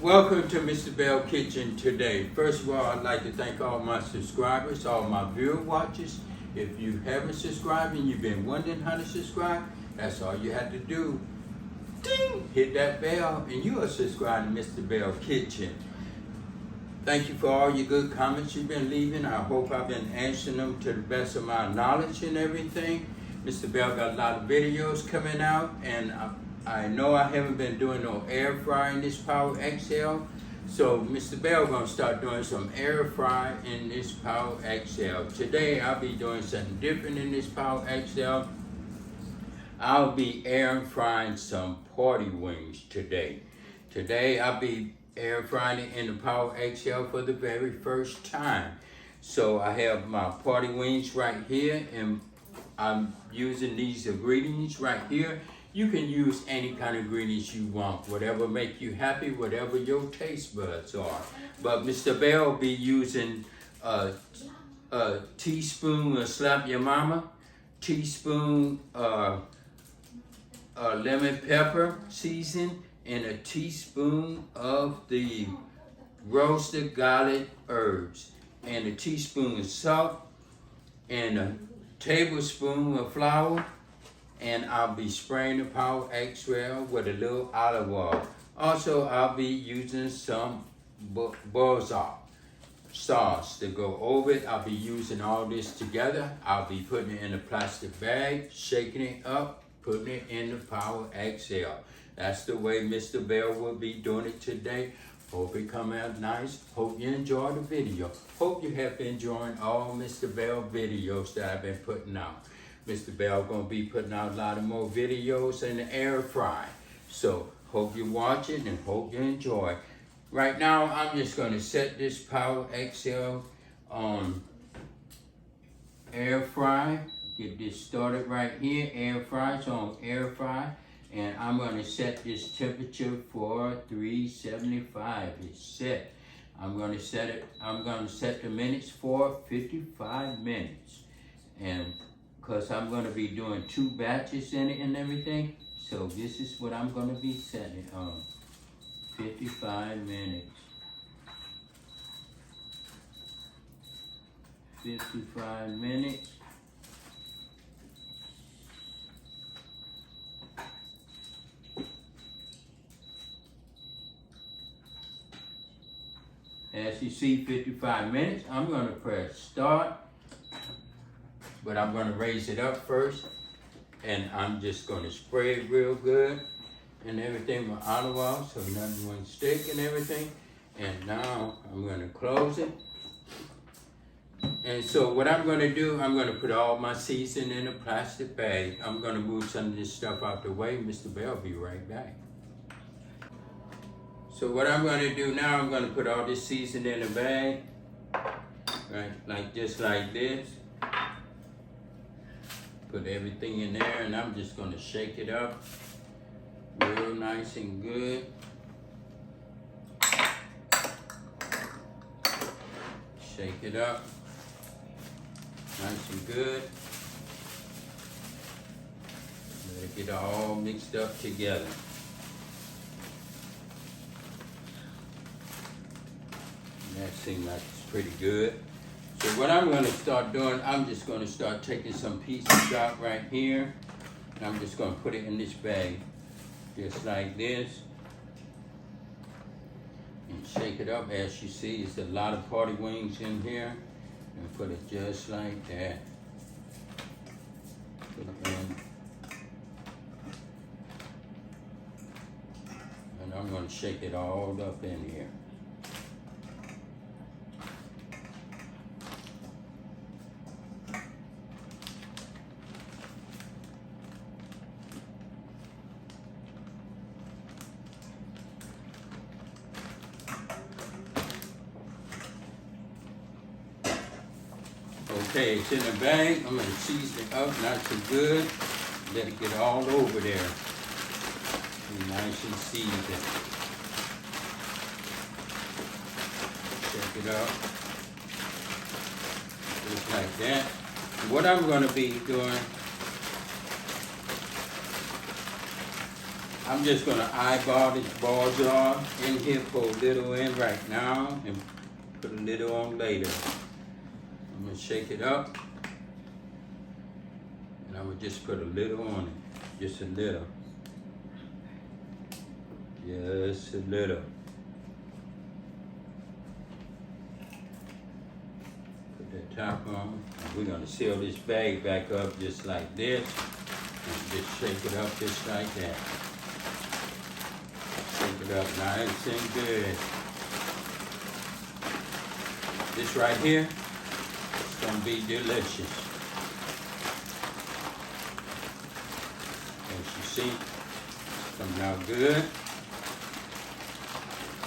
Welcome to Mr. Belle Kitchen today. First of all, I'd like to thank all my subscribers, all my viewer watchers. If you haven't subscribed and you've been wondering how to subscribe, that's all you have to do. Ding! Hit that bell and you are subscribed to Mr. Belle Kitchen. Thank you for all your good comments you've been leaving. I hope I've been answering them to the best of my knowledge and everything. Mr. Belle got a lot of videos coming out, and I know I haven't been doing no air fry in this Power XL, so Mr. Belle gonna start doing some air fry in this Power XL. Today I'll be doing something different in this Power XL. I'll be air frying some party wings today. Today I'll be air frying it in the Power XL for the very first time. So I have my party wings right here, and I'm using these ingredients right here. You can use any kind of ingredients you want, whatever make you happy, whatever your taste buds are. But Mr. Belle will be using a teaspoon of Slap Your Mama, teaspoon lemon pepper season, and a teaspoon of the roasted garlic herbs, and a teaspoon of salt, and a tablespoon of flour. And I'll be spraying the Power XL with a little olive oil. Also, I'll be using some buzzard sauce to go over it. I'll be using all this together. I'll be putting it in a plastic bag, shaking it up, putting it in the Power XL. That's the way Mr. Belle will be doing it today. Hope it come out nice. Hope you enjoy the video. Hope you have been enjoying all Mr. Belle videos that I've been putting out. Mr. Belle gonna be putting out a lot of more videos in the air fry. So hope you watch it and hope you enjoy. Right now I'm just gonna set this Power XL on air fry. Get this started right here. Air fry, it's on air fry. And I'm gonna set this temperature for 375. It's set. I'm gonna set the minutes for 55 minutes. And because I'm going to be doing 2 batches in it and everything. So this is what I'm going to be setting on. 55 minutes. 55 minutes. As you see, 55 minutes. I'm going to press start. But I'm going to raise it up first, and I'm just going to spray it real good and everything with olive oil so nothing won't stick and everything. And now I'm going to close it. And so what I'm going to do, I'm going to put all my seasoning in a plastic bag. I'm going to move some of this stuff out the way. Mr. Belle will be right back. So what I'm going to do now, I'm going to put all this seasoning in a bag, right, like just like this. Put everything in there, and I'm just gonna shake it up real nice and good. Shake it up nice and good. Let it get all mixed up together. And that seems like it's pretty good. So what I'm going to start doing, I'm just going to start taking some pieces out right here. And I'm just going to put it in this bag, just like this. And shake it up. As you see, it's a lot of party wings in here. And put it just like that. Put it in. And I'm going to shake it all up in here. Okay, it's in the bag. I'm going to season it up nice and good. Let it get all over there. Be nice and seasoned. Check it out. Just like that. What I'm going to be doing, I'm just gonna eyeball this buzzard in here, put a little in right now, and put a little on later. I'm gonna shake it up, and I'm gonna just put a little on it, just a little. Just a little. Put that top on. And we're gonna seal this bag back up just like this. And just shake it up just like that. Shake it up nice and good. This right here is gonna be delicious. As you see, it's coming out good.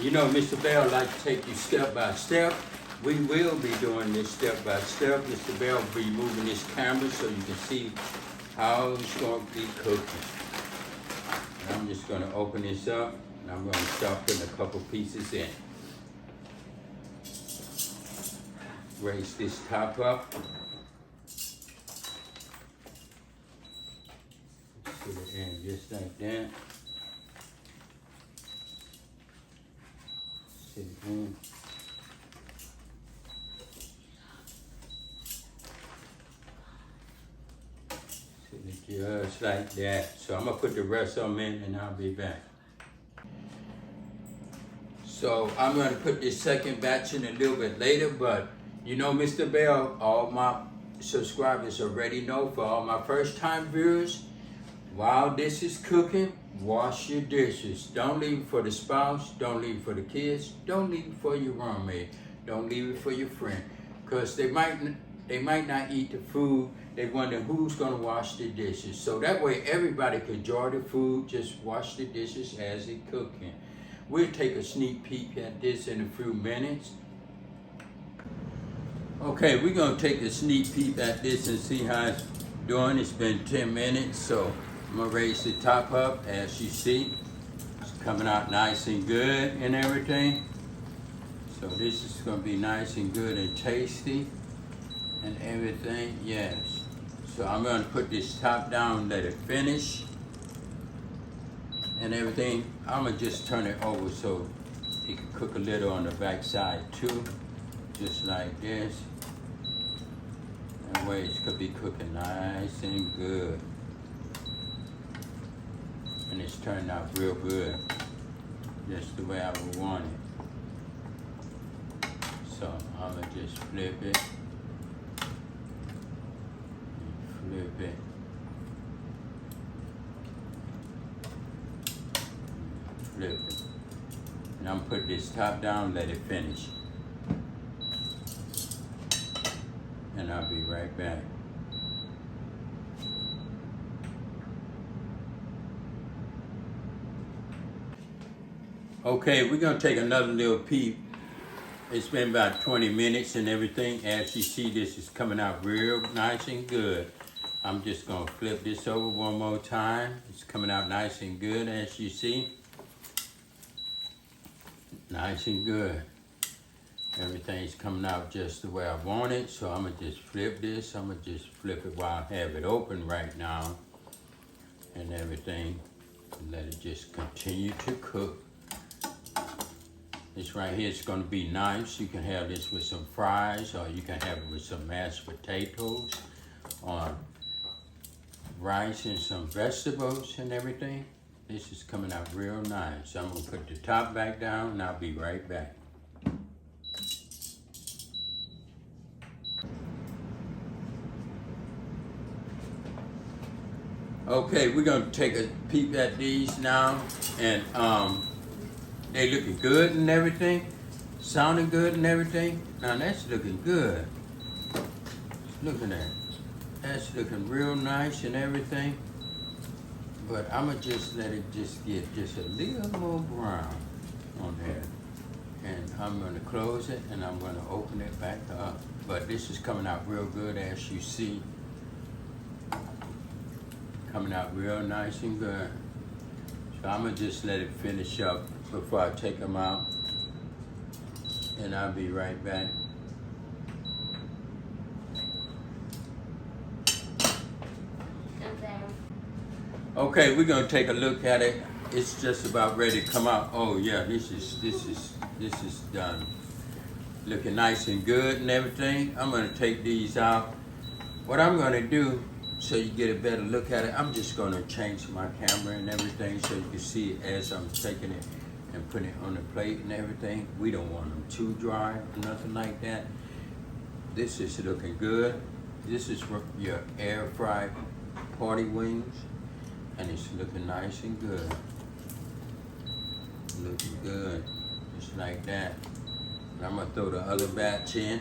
You know, Mr. Belle likes to take you step by step. We will be doing this step by step. Mr. Belle will be moving this camera so you can see how it's going to be cooking. And I'm just going to open this up, and I'm going to start putting a couple pieces in. Raise this top up. Put it in just like that. Sit it in. Sit it just like that. So I'm gonna put the rest of them in and I'll be back. So I'm gonna put this second batch in a little bit later, but you know, Mr. Belle, all my subscribers already know, for all my first time viewers, while this is cooking, wash your dishes. Don't leave it for the spouse. Don't leave it for the kids. Don't leave it for your roommate. Don't leave it for your friend. Because they might not eat the food. They wonder who's going to wash the dishes. So that way everybody can enjoy the food. Just wash the dishes as it's cooking. We'll take a sneak peek at this in a few minutes. Okay, we're going to take a sneak peek at this and see how it's doing. It's been 10 minutes, so I'm gonna raise the top up. As you see, it's coming out nice and good and everything. So this is gonna be nice and good and tasty and everything, yes. So I'm gonna put this top down, let it finish and everything. I'm gonna just turn it over so it can cook a little on the back side too, just like this. That way it could be cooking nice and good. And it's turned out real good, just the way I would want it. So I'm gonna just flip it, and flip it, and flip it. And I'm gonna put this top down, let it finish. And I'll be right back. Okay, we're gonna take another little peep. It's been about 20 minutes and everything. As you see, this is coming out real nice and good. I'm just gonna flip this over one more time. It's coming out nice and good, as you see. Nice and good. Everything's coming out just the way I want it. So I'm gonna just flip this. I'm gonna just flip it while I have it open right now. And everything. And let it just continue to cook. This right here is going to be nice. You can have this with some fries, or you can have it with some mashed potatoes, or rice and some vegetables and everything. This is coming out real nice. I'm going to put the top back down and I'll be right back. Okay, we're going to take a peep at these now, and they looking good and everything, sounding good and everything. Now that's looking good. Look at that. That's looking real nice and everything. But I'ma just let it just get just a little more brown on there. And I'm gonna close it and I'm gonna open it back up. But this is coming out real good, as you see. Coming out real nice and good. So I'm gonna just let it finish up before I take them out. And I'll be right back. Okay, we're gonna take a look at it it's just about ready to come out. Oh yeah, this is done. Looking nice and good and everything. I'm gonna take these out. What I'm gonna do, so you get a better look at it, I'm just gonna change my camera and everything so you can see it as I'm taking it and putting it on the plate and everything. We don't want them too dry or nothing like that. This is looking good. This is your air fried party wings, and it's looking nice and good. Looking good, just like that. And I'm gonna throw the other batch in.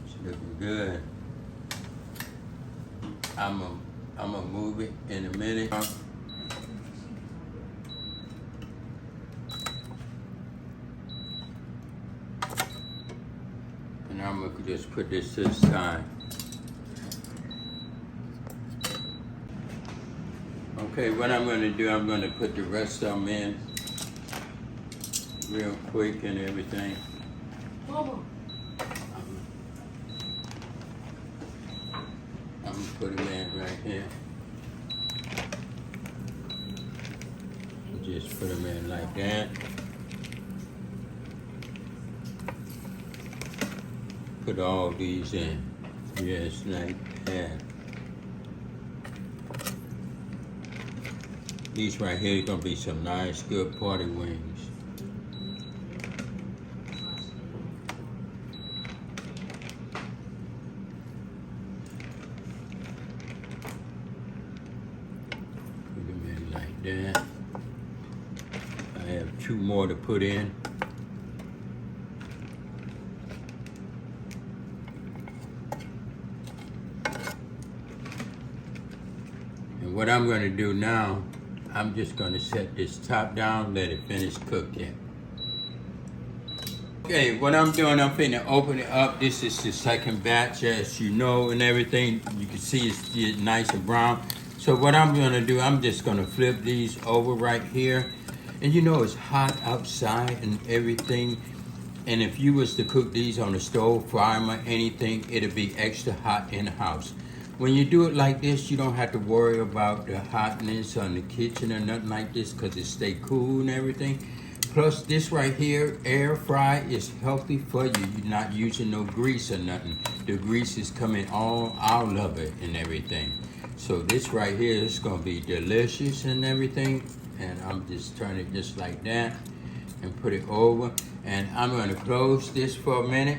It's looking good. I'm gonna move it in a minute. And I'm gonna just put this to the side. Okay, what I'm gonna do, I'm gonna put the rest of them in real quick and everything. I'm gonna put them in right here. Just put them in like that. Put all these in. Yes, like that. These right here are gonna be some nice, good party wings. Put them in like that. I have 2 more to put in. And what I'm gonna do now, I'm just gonna set this top down, let it finish cooking. Okay, what I'm doing, I'm finna open it up. This is the second batch, as you know, and everything. You can see it's getting nice and brown. So what I'm gonna do, I'm just gonna flip these over right here. And you know it's hot outside and everything. And if you was to cook these on the stove, fry them or anything, it'll be extra hot in the house. When you do it like this, you don't have to worry about the hotness on the kitchen or nothing like this, because it stay cool and everything. Plus this right here, air fry, is healthy for you. You're not using no grease or nothing. The grease is coming all out of it and everything. So this right here is gonna be delicious and everything. And I'm just turning it just like that and put it over. And I'm gonna close this for a minute.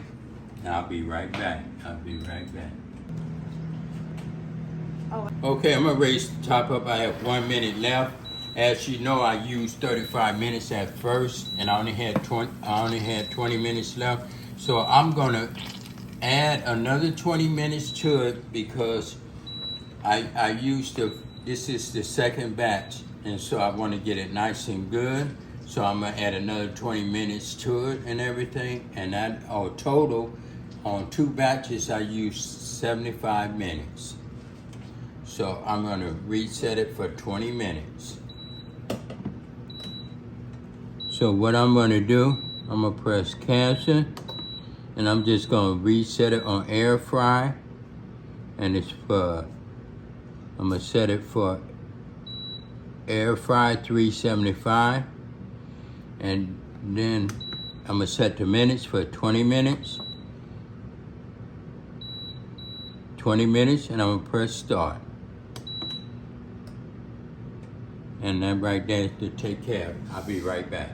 And I'll be right back. Okay, I'm gonna raise the top up. I have 1 minute left. As you know, I used 35 minutes at first, and I only had 20 minutes left. So I'm gonna add another 20 minutes to it because I used this is the second batch, and so I want to get it nice and good. So I'm gonna add another 20 minutes to it and everything, and that total on 2 batches I used 75 minutes. So I'm gonna reset it for 20 minutes. So what I'm gonna do, I'm gonna press cancel, and I'm just gonna reset it on air fry, and I'm gonna set it for air fry 375, and then I'm gonna set the minutes for 20 minutes. 20 minutes, and I'm gonna press start. And that right there to take care of it. I'll be right back.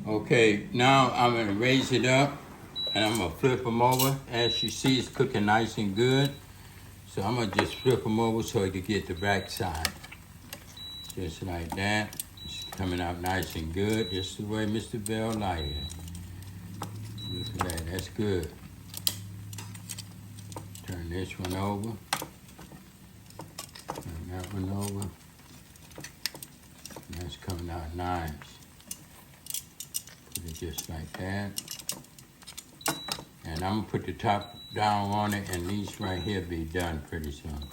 Okay, now I'm gonna raise it up and I'm gonna flip them over. As you see, it's cooking nice and good. So I'm gonna just flip them over so I can get the back side. Just like that. It's coming out nice and good, just the way Mr. Belle liked it. Look at that, that's good. Turn this one over. Turn that one over. And that's coming out nice. Put it just like that. And I'm gonna put the top down on it, and these right here be done pretty soon.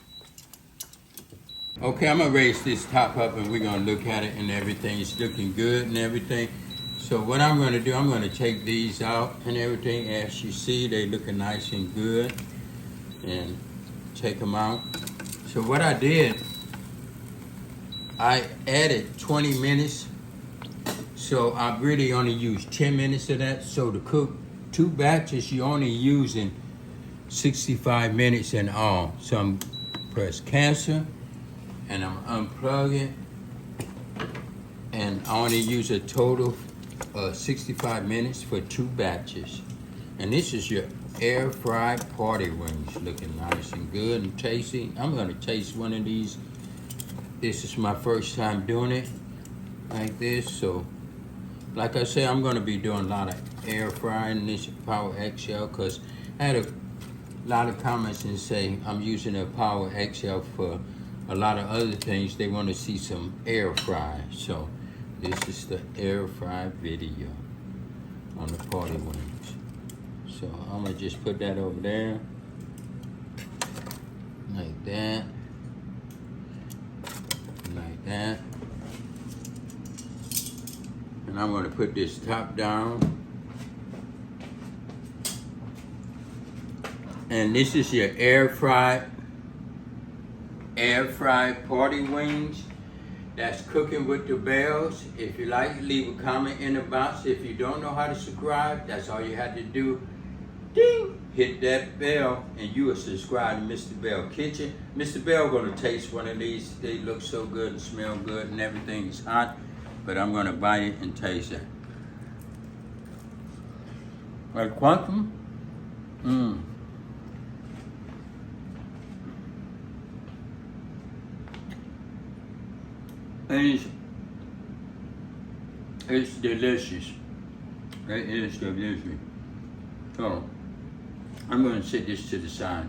Okay, I'm gonna raise this top up and we're gonna look at it and everything. It's looking good and everything. So what I'm gonna do, I'm gonna take these out and everything. As you see, they looking nice and good. And take them out. So what I did, I added 20 minutes. So I really only used 10 minutes of that. So to cook 2 batches, you're only using 65 minutes in all. So I'm press cancel and I'm unplugging, and I only use a total of 65 minutes for 2 batches. And this is your air fried party wings, looking nice and good and tasty. I'm gonna taste one of these. This is my first time doing it like this. So like I said, I'm gonna be doing a lot of air frying this Power XL, because I had a lot of comments and say I'm using a Power XL for a lot of other things. They want to see some air fry. So this is the air fry video on the party wings. So I'm gonna just put that over there like that, like that. And I'm gonna put this top down. And this is your air fried party wings. That's cooking with the Bells. If you like, leave a comment in the box. If you don't know how to subscribe, that's all you have to do. Ding! Hit that bell and you will subscribe to Mr. Belle Kitchen. Mr. Belle gonna taste one of these. They look so good and smell good and everything is hot. But I'm gonna bite it and taste it. Like quantum? It's delicious. It is delicious. So, I'm going to set this to the side.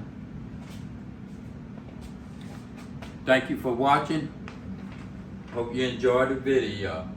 Thank you for watching. Hope you enjoyed the video.